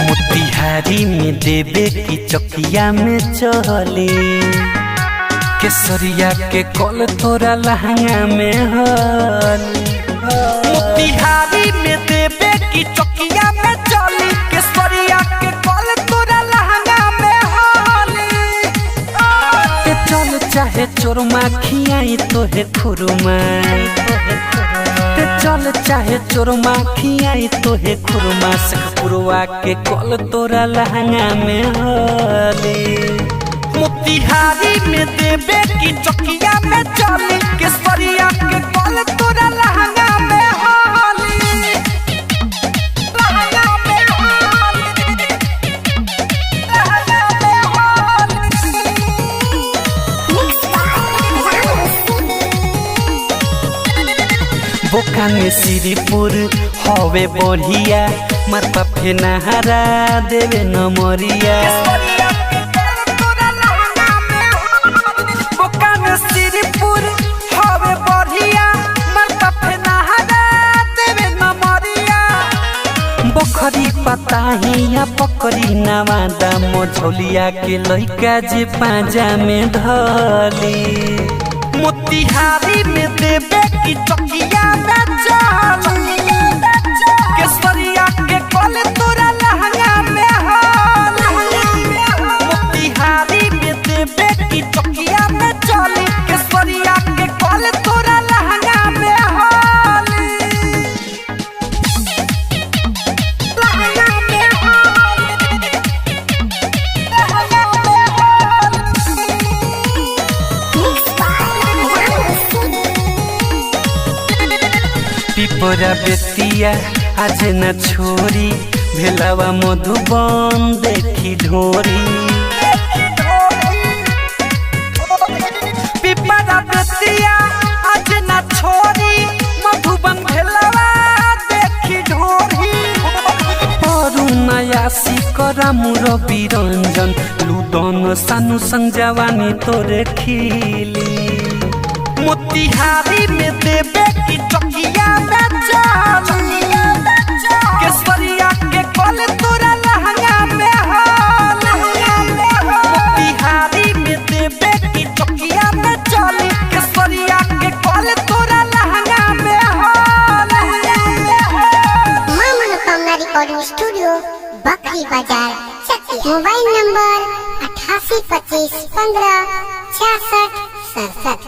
मोतिहारी में देवे की चौकिया में चले केसरिया के कल तोरा लहंगा में हली। मोतिहारी में देवे की चौकिया में चली केसरिया के कल तोरा लहंगा में हली। चल चाहे चोरमा खियाई तोहे खुरमा, चल चाहे चोरमा खियाई तोहे खुरमा सखपुरवा के कल तोरा लहंगा में हले। मोतिहारी में देवे की चौकिया में चली केसरिया के कल तोरा लहंगा में हले। लहंगा में हले, लहंगा में बोका में श्रीपुर हवे बढ़िया माता फेनहारा देवे नमरिया। बोका में श्रीपुर हवे बढ़िया माता फेनहारा देवे नमरिया। बखरी पताहिया पकड़ी नवादा मझौलिया के लइका जे पाजा में धली। मोतिहारी में देवे की चौकिया में चली केसरिया के कल तोरा लहंगा में हली। मोतिहारी में देवे की चौकिया में चली केसरिया के कल तोरा लहंगा में हली। लहंगा में हली, लहंगा पिपरा बेतिया आज न छोरी भेलावा मधुबन देखी ढोरी। पिपरा बेतिया आज न छोरी मधुबन भेलावा देखी ढोरी। नया सिकरा मुर बिरंजन लुदन सानु संग जवानी तोरे खिली। मोतिहारी में देवे की चौकिया में चली केसरिया के कल तोरा लहंगा में हली। मोतिहारी में देवे की चौकिया में चली केसरिया के कल तोरा लहंगा में हली। मां मनोकामना रिकॉर्डिंग स्टूडियो बकरी बाजार चकिया। Mobile number 8825156667।